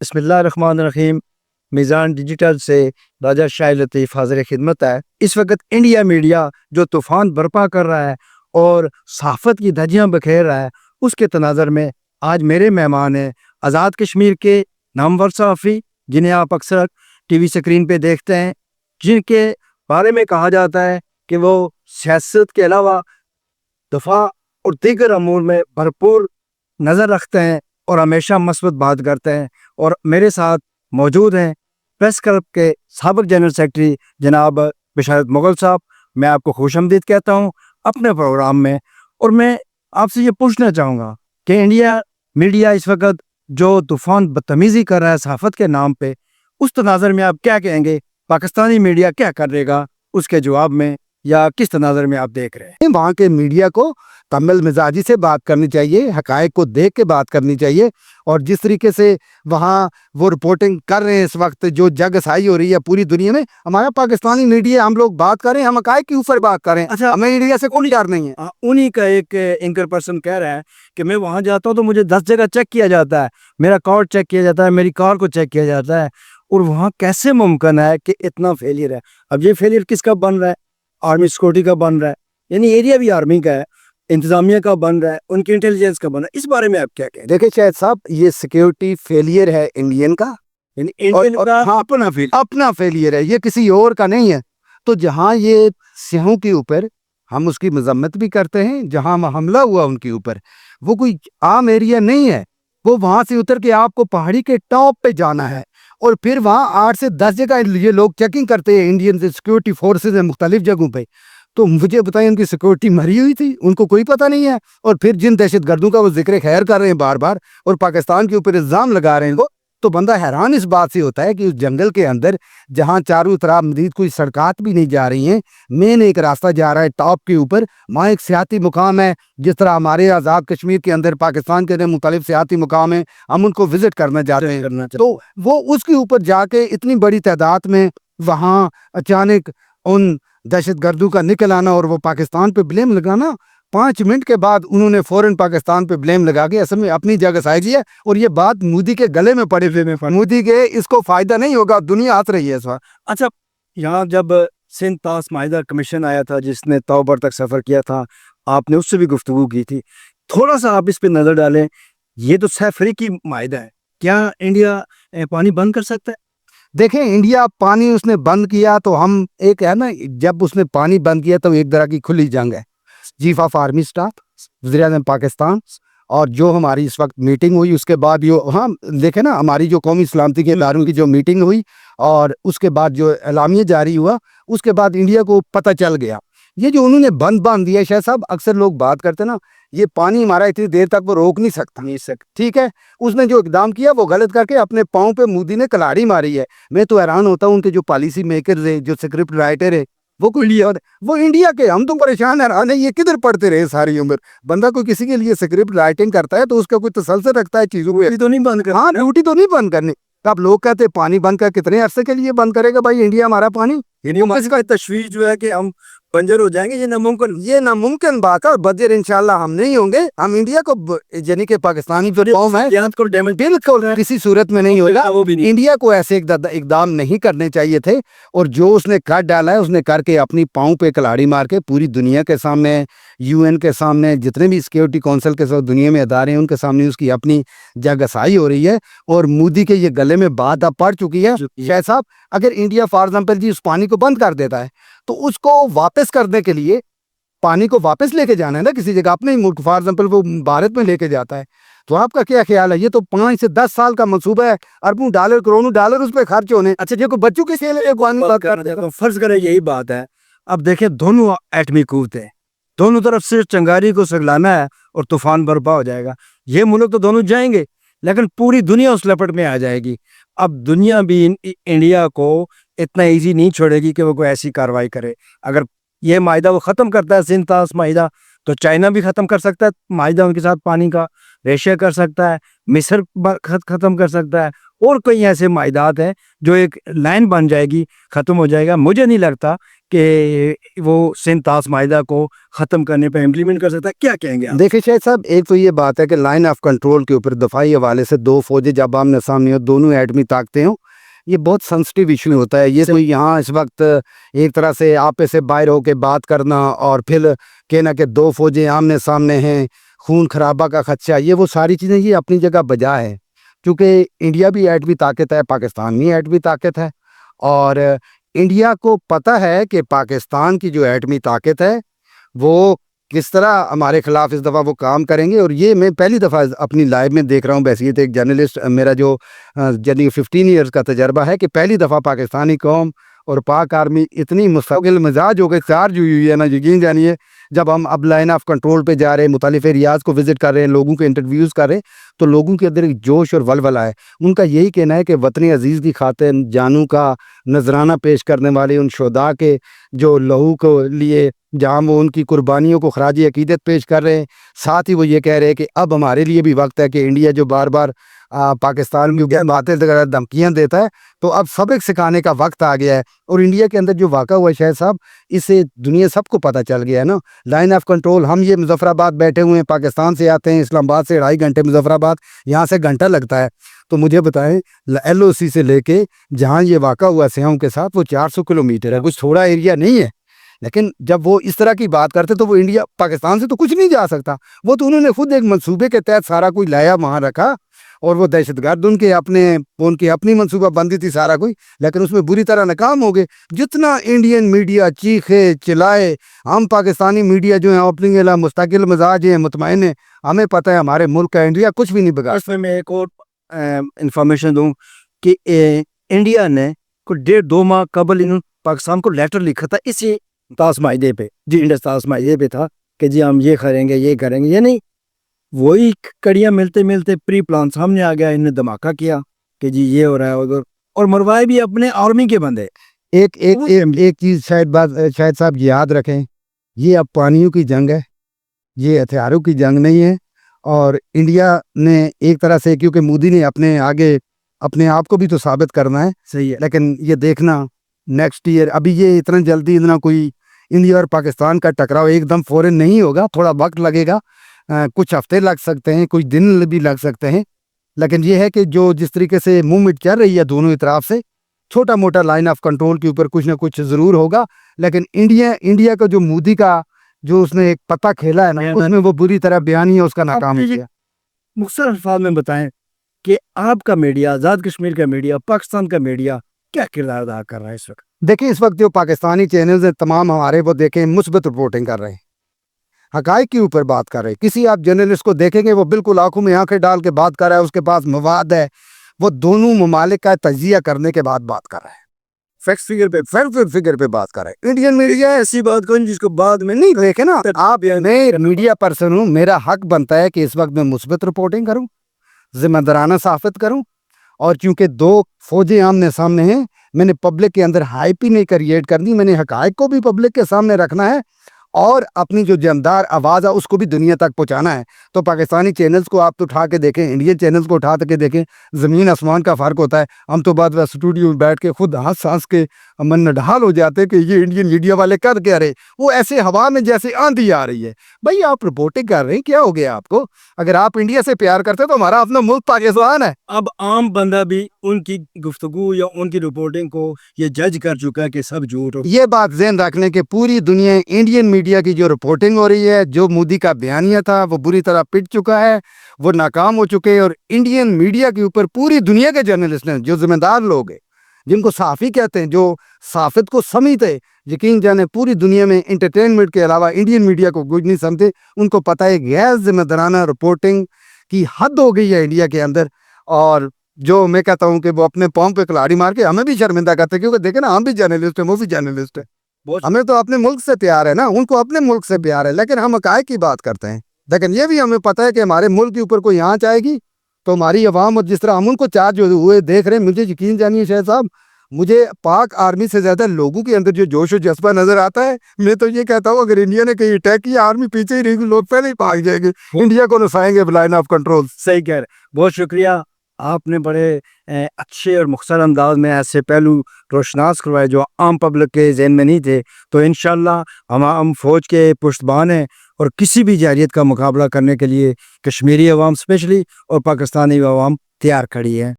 بسم اللہ الرحمن الرحیم۔ میزان ڈیجیٹل سے راجہ شاہ لطیف حاضر خدمت ہے۔ اس وقت انڈیا میڈیا جو طوفان برپا کر رہا ہے اور صحافت کی دھجیاں بکھیر رہا ہے، اس کے تناظر میں آج میرے مہمان ہیں آزاد کشمیر کے نامور صحافی، جنہیں آپ اکثر ٹی وی سکرین پہ دیکھتے ہیں، جن کے بارے میں کہا جاتا ہے کہ وہ سیاست کے علاوہ دفاع اور دیگر امور میں بھرپور نظر رکھتے ہیں اور ہمیشہ مثبت بات کرتے ہیں۔ اور میرے ساتھ موجود ہیں پریس کلب کے سابق جنرل سیکرٹری جناب بشارت مغل صاحب۔ میں آپ کو خوش آمدید کہتا ہوں اپنے پروگرام میں، اور میں آپ سے یہ پوچھنا چاہوں گا کہ انڈیا میڈیا اس وقت جو طوفان بدتمیزی کر رہا ہے صحافت کے نام پہ، اس تناظر میں آپ کیا کہیں گے؟ پاکستانی میڈیا کیا کرے گا اس کے جواب میں، یا کس تناظر میں آپ دیکھ رہے ہیں؟ وہاں کے میڈیا کو کمل مزاجی سے بات کرنی چاہیے، حقائق کو دیکھ کے بات کرنی چاہیے، اور جس طریقے سے وہاں وہ رپورٹنگ کر رہے ہیں اس وقت جو جگ سائی ہو رہی ہے پوری دنیا میں، ہمارا پاکستانی میڈیا، ہم لوگ بات کریں، ہم حقائق کے اوپر بات کریں۔ اچھا، ہمیں انڈیا سے کوئی ڈر نہیں ہے۔ انہی کا ایک اینکر پرسن کہہ رہا ہے کہ میں وہاں جاتا ہوں تو مجھے 10 جگہ چیک کیا جاتا ہے، میرا کارڈ چیک کیا جاتا ہے، میری کار کو چیک کیا جاتا ہے، اور وہاں کیسے ممکن ہے کہ اتنا فیلئر ہے؟ اب یہ فیلئر کس کا بن رہا ہے؟ آرمی سیکورٹی کا بن رہا ہے، یعنی ایریا بھی آرمی کا ہے، انتظامیہ کا بن رہا ہے، ان کی انٹیلیجنس کا بن رہا ہے۔ اس بارے میں آپ کیا کہیں؟ دیکھیں شاہد صاحب، یہ سیکیورٹی فیلئر ہے انڈین کا، یعنی انڈین کا ہاں اپنا فیلئر ہے، یہ کسی اور کا نہیں ہے۔ تو جہاں یہ سیاحوں کے اوپر ہم اس کی مذمت بھی کرتے ہیں، جہاں حملہ ہوا ان کے اوپر، وہ کوئی عام ایریا نہیں ہے، وہ وہاں سے اتر کے آپ کو پہاڑی کے ٹاپ پہ جانا ہے، اور پھر وہاں 8 سے 10 جگہ یہ لوگ چیکنگ کرتے ہیں، انڈین سیکیورٹی فورسز ہیں مختلف جگہوں پہ۔ تو مجھے بتائیں ان کی سیکیورٹی مری ہوئی تھی، ان کو کوئی پتہ نہیں ہے؟ اور پھر جن دہشت گردوں کا وہ ذکر خیر کر رہے ہیں بار بار، اور پاکستان کے اوپر الزام لگا رہے ہیں وہ، تو بندہ حیران اس بات سے ہوتا ہے کہ اس جنگل کے اندر جہاں چاروں طرف مزید کوئی سڑکات بھی نہیں جا رہی ہیں، مین ایک راستہ جا رہا ہے ٹاپ کے اوپر، وہاں ایک سیاحتی مقام ہے، جس طرح ہمارے آزاد کشمیر کے اندر پاکستان کے اندر مختلف سیاحتی مقام ہیں، ہم ان کو وزٹ کرنا چاہتے ہیں، تو وہ اس کے اوپر جا کے اتنی بڑی تعداد میں وہاں اچانک ان دہشت گردوں کا نکل آنا اور وہ پاکستان پہ بلیم لگانا، 5 منٹ کے بعد انہوں نے فوراً پاکستان پہ بلیم لگا کے اصل میں اپنی جگہ سائزی ہے، اور یہ بات مودی کے گلے میں پڑے ہوئے میں مودی کے اس کو فائدہ نہیں ہوگا، دنیا ہنس رہی ہے اس وقت۔ اچھا، یہاں جب سندھ طاس معاہدہ کمیشن آیا تھا جس نے توبر تک سفر کیا تھا، آپ نے اس سے بھی گفتگو کی تھی، تھوڑا سا آپ اس پہ نظر ڈالیں۔ یہ تو سہ فریقی معاہدہ ہے، کیا انڈیا پانی بند کر سکتا ہے؟ دیکھیں انڈیا پانی اس نے بند کیا تو ہم ایک ہے نا، جب اس نے پانی بند کیا تو ایک طرح کی کھلی جنگ ہے۔ چیف آف آرمی اسٹاف، وزیر اعظم پاکستان، اور جو ہماری اس وقت میٹنگ ہوئی، اس کے بعد ہاں دیکھیں نا، ہماری جو قومی سلامتی کے اداروں کی جو میٹنگ ہوئی اور اس کے بعد جو اعلامیہ جاری ہوا، اس کے بعد انڈیا کو پتہ چل گیا یہ جو انہوں نے بند باندھ دیا۔ شاہ صاحب اکثر لوگ بات کرتے نا، یہ پانی ہمارا اتنی دیر تک وہ روک نہیں سکتا، ٹھیک ہے، اس نے جو اقدام کیا وہ غلط کر کے اپنے پاؤں پہ مودی نے کلاڑی ماری ہے۔ میں تو حیران ہوتا ہوں ان کے جو پالیسی میکرز ہیں، جو سکرپٹ رائٹر ہے، وہ انڈیا کے، ہم تو پریشان ہیں، یہ کدھر پڑھتے رہے ساری عمر؟ بندہ کوئی کسی کے لیے سکرپٹ رائٹنگ کرتا ہے تو اس کا کوئی تسلسل رکھتا ہے چیزوں کو، تو نہیں بند ہاں ڈیوٹی تو نہیں بند کرنی۔ اب لوگ کہتے ہیں پانی بند کر کتنے عرصے کے لیے بند کرے گا بھائی انڈیا ہمارا پانی؟ یعنی اس کا تشویش جو ہے کہ ہم بنجر ہو جائیں گے، یہ ناممکن بات ہے، اور بنجر انشاءاللہ ہم نہیں ہوں گے۔ ہم انڈیا کو یعنی کہ پاکستانی جو قوم ہے بالکل کسی صورت میں نہیں ہوگا۔ انڈیا کو ایسے اقدام نہیں کرنے چاہیے تھے، اور جو اس نے کر ڈالا ہے اس نے کر کے اپنی پاؤں پہ کلاڑی مار کے پوری دنیا کے سامنے، یو این کے سامنے، جتنے بھی سیکیورٹی کونسل کے ساتھ دنیا میں ادارے ہیں ان کے سامنے اس کی اپنی جگہسائی ہو رہی ہے، اور مودی کے یہ گلے میں بات اب پڑ چکی ہے۔ شاہ صاحب اگر انڈیا فار ایگزامپل جی اس پانی کو بند کر دیتا ہے تو اس کو واپس کرنے کے لیے پانی کو واپس لے کے جانا ہے نا کسی جگہ، اپنے ملک، فار ایگزامپل وہ بھارت میں لے کے جاتا ہے، تو آپ کا کیا خیال ہے؟ یہ تو 5 سے 10 سال کا منصوبہ ہے، اربوں ڈالر کروڑوں ڈالر اس پہ خرچ ہونے۔ اچھا جی، کوئی بچوں کے فرض کرے یہی بات ہے، اب دیکھیں دونوں ایٹمی قوتیں، دونوں طرف سے چنگاری کو سگلانا ہے اور طوفان برپا ہو جائے گا۔ یہ ملک تو دونوں جائیں گے لیکن پوری دنیا اس لپٹ میں آ جائے گی۔ اب دنیا بھی انڈیا کو اتنا ایزی نہیں چھوڑے گی کہ وہ کوئی ایسی کاروائی کرے۔ اگر یہ معاہدہ وہ ختم کرتا ہے، سندھ طاس معاہدہ، تو چائنا بھی ختم کر سکتا ہے معاہدہ ان کے ساتھ پانی کا، ریشیا کر سکتا ہے، مصر ختم کر سکتا ہے، اور کئی ایسے معاہدات ہیں جو ایک لائن بن جائے گی، ختم ہو جائے گا۔ مجھے نہیں لگتا کہ وہ سندھ طاس معاہدہ کو ختم کرنے پہ امپلیمنٹ کر سکتا ہے؟ کیا کہیں گے آپ؟ دیکھیں شاہد صاحب، ایک تو یہ بات ہے کہ لائن آف کنٹرول کے اوپر دفاعی حوالے سے دو فوجیں جب آمنے سامنے ہو، دونوں ایٹمی طاقتیں ہوں، یہ بہت سنسٹیو ایشو ہوتا ہے. یہ کوئی یہاں اس وقت ایک طرح سے آپے سے باہر ہو کے بات کرنا اور پھر کہنا کہ دو فوجیں آمنے سامنے ہیں، خون خرابہ کا خدشہ، یہ وہ ساری چیزیں یہ اپنی جگہ بجا ہے. کیونکہ انڈیا بھی ایٹمی طاقت ہے، پاکستان بھی ایٹمی طاقت ہے، اور انڈیا کو پتہ ہے کہ پاکستان کی جو ایٹمی طاقت ہے وہ کس طرح ہمارے خلاف اس دفعہ وہ کام کریں گے. اور یہ میں پہلی دفعہ اپنی لائف میں دیکھ رہا ہوں، بحیثیت ایک جرنلسٹ، میرا جو جرنی 15 ایئرز کا تجربہ ہے، کہ پہلی دفعہ پاکستانی قوم اور پاک آرمی اتنی مستقل مزاج ہو گئے، چارج ہوئی ہے نا، یقین جانیے. جب ہم اب لائن آف کنٹرول پہ جا رہے ہیں، مختلف ایریاز کو وزٹ کر رہے ہیں، لوگوں کے انٹرویوز کر رہے ہیں، تو لوگوں کے اندر ایک جوش اور ولولہ ہے. ان کا یہی کہنا ہے کہ وطن عزیز کی خاطر جانوں کا نذرانہ پیش کرنے والے ان شہداء کے جو لہو کو لیے جہاں وہ ان کی قربانیوں کو خراج عقیدت پیش کر رہے ہیں، ساتھ ہی وہ یہ کہہ رہے ہیں کہ اب ہمارے لیے بھی وقت ہے کہ انڈیا جو بار بار پاکستان کی باتیں دھمکیاں دیتا ہے، تو اب سبق سکھانے کا وقت آ گیا ہے. اور انڈیا کے اندر جو واقعہ ہوا ہے شاہد صاحب، اسے دنیا سب کو پتہ چل گیا ہے نا. لائن آف کنٹرول، ہم یہ مظفر آباد بیٹھے ہوئے ہیں، پاکستان سے آتے ہیں، اسلام آباد سے 2.5 گھنٹے مظفر آباد، یہاں سے گھنٹہ لگتا ہے. تو مجھے بتائیں ایل او سی سے لے کے جہاں یہ واقعہ ہوا سیاحوں کے ساتھ، وہ 400 کلومیٹر ہے، کچھ تھوڑا ایریا نہیں ہے. لیکن جب وہ اس طرح کی بات کرتے تو وہ انڈیا پاکستان سے تو کچھ نہیں جا سکتا. وہ تو انہوں نے خود ایک منصوبے کے تحت سارا کوئی لایا، وہاں رکھا، اور وہ دہشت گرد ان کی اپنی منصوبہ بندی تھی سارا کوئی، لیکن اس میں بری طرح ناکام ہو گئے. جتنا انڈین میڈیا چیخے چلائے، ہم پاکستانی میڈیا جو ہیں اپنی علا مستقل مزاج ہیں، مطمئن ہیں، ہمیں پتہ ہے ہمارے ملک کا انڈیا کچھ بھی نہیں بگاڑ. اس میں ایک اور انفارمیشن دوں کہ انڈیا نے کوئی 1.5-2 ماہ قبل پاکستان کو لیٹر لکھا تھا اسی طاس معاہدے پہ، جی انڈس طاس معاہدے پہ تھا کہ جی ہم یہ کریں گے، یہ کریں گے. یہ نہیں، وہی کڑیاں ملتے ملتے پری پلان سامنے آ گیا، انہوں نے دھماکہ کیا کہ جی یہ ہو رہا ہے ادھر، اور مروائے بھی اپنے آرمی کے بندے. ایک چیز شاہد صاحب یاد رکھیں، یہ اب پانیوں کی جنگ ہے، یہ ہتھیاروں کی جنگ نہیں ہے. اور انڈیا نے ایک طرح سے، کیونکہ مودی نے اپنے آپ کو بھی تو ثابت کرنا ہے، صحیح ہے. لیکن یہ دیکھنا نیکسٹ ایئر، ابھی یہ اتنا جلدی اتنا کوئی انڈیا اور پاکستان کا ٹکراؤ ایک دم فوراً نہیں ہوگا، تھوڑا وقت لگے گا، کچھ ہفتے لگ سکتے ہیں، کچھ دن بھی لگ سکتے ہیں. لیکن یہ ہے کہ جو جس طریقے سے موومنٹ چل رہی ہے دونوں اطراف سے، چھوٹا موٹا لائن آف کنٹرول کے اوپر کچھ نہ کچھ ضرور ہوگا. لیکن انڈیا کا جو مودی کا جو اس نے ایک پتہ کھیلا ہے نا، اس میں وہ بری طرح بیان ہی اس کا ناکام ہو گیا. مختصر الفاظ میں بتائیں کہ آپ کا میڈیا، آزاد کشمیر کا میڈیا، پاکستان کا میڈیا کیا کردار ادا کر رہا ہے اس وقت؟ دیکھیں اس وقت جو پاکستانی چینلز ہیں تمام ہمارے، وہ دیکھیں مثبت رپورٹنگ کر رہے ہیں، حقائق کے اوپر بات کر رہے ہیں. کسی آپ جرنلسٹ کو دیکھیں گے وہ بالکل آنکھوں میں آنکھیں ڈال کے بات کر رہا ہے، اس کے پاس مواد ہے، وہ دونوں ممالک کا تجزیہ کرنے کے بعد بات کر رہا ہے، فیکٹ فگر پہ بات کر رہے ہیں. انڈین میڈیا ایسی بات کریں جس کو بعد میں نہیں دیکھیں نا، آپ میں میڈیا پرسن ہوں، میرا حق بنتا ہے کہ اس وقت میں مثبت رپورٹنگ کروں، ذمہ دارانہ صحافت کروں. اور چونکہ دو فوجیں آمنے سامنے ہیں، میں نے پبلک کے اندر ہائپ ہی نہیں کریٹ کرنی، میں نے حقائق کو بھی پبلک کے سامنے رکھنا ہے، اور اپنی جو جاندار آواز ہے اس کو بھی دنیا تک پہنچانا ہے. تو پاکستانی چینلز کو آپ تو اٹھا کے دیکھیں، انڈین چینلز کو اٹھا کے دیکھیں، زمین آسمان کا فرق ہوتا ہے. ہم تو بعد اسٹوڈیو میں بیٹھ کے خود ہنس کے من نڈھال ہو جاتے کہ یہ انڈین میڈیا والے کر کیا رہے، وہ ایسے ہوا میں جیسے آندھی آ رہی ہے. بھائی آپ رپورٹنگ کر رہے ہیں، کیا ہو گیا آپ کو؟ اگر آپ انڈیا سے پیار کرتے تو ہمارا اپنا ملک پاکستان ہے. اب عام بندہ بھی ان کی گفتگو یا ان کی رپورٹنگ کو یہ جج کر چکا ہے کہ سب جھوٹ ہو. یہ بات ذہن رکھ لیں کہ پوری دنیا انڈین میڈیا کی جو رپورٹنگ ہو رہی ہے، جو مودی کا بیانیہ تھا وہ بری طرح پٹ چکا ہے، وہ ناکام ہو چکے ہیں. اور انڈین میڈیا کے اوپر پوری دنیا کے جرنلسٹ ہیں، جو ذمہ دار لوگ ہیں، جن کو صحافی کہتے ہیں، جو صحافت کو سمجھتے، یقین جانے پوری دنیا میں انٹرٹینمنٹ کے علاوہ انڈین میڈیا کو کچھ نہیں سمجھتے. ان کو پتہ ہے غیر ذمہ دارانہ رپورٹنگ کی حد ہو گئی ہے انڈیا کے اندر. اور جو میں کہتا ہوں کہ وہ اپنے پاؤں پہ کلاڑی مار کے ہمیں بھی شرمندہ کرتے ہیں، کیونکہ دیکھیں نا، ہم بھی جرنلسٹ ہیں، وہ بھی جرنلسٹ ہیں. ہمیں تو اپنے ملک سے پیار ہے نا، ان کو اپنے ملک سے پیار ہے، لیکن ہم حقائق کی بات کرتے ہیں. لیکن یہ بھی ہمیں پتہ ہے کہ ہمارے ملک کے اوپر کوئی آنچ آئے گی تو ہماری عوام، اور جس طرح ہم ان کو چارج ہوئے دیکھ رہے ہیں، مجھے یقین جانیے شاہد صاحب، مجھے پاک آرمی سے زیادہ لوگوں کے اندر جو جوش و جذبہ نظر آتا ہے. میں تو یہ کہتا ہوں اگر انڈیا نے کہیں اٹیک کیا، آرمی پیچھے ہی رہے گی، لوگ پہلے ہی بھاگ جائیں گے، انڈیا کو نسائیں گے لائن آف کنٹرول. صحیح کہہ رہے. بہت شکریہ آپ نے بڑے اچھے اور مختصر انداز میں ایسے پہلو روشناس کروائے جو عام پبلک کے ذہن میں نہیں تھے. تو انشاءاللہ ہم فوج کے پشتبان ہیں اور کسی بھی جارحیت کا مقابلہ کرنے کے لیے کشمیری عوام اسپیشلی اور پاکستانی عوام تیار کھڑی ہے.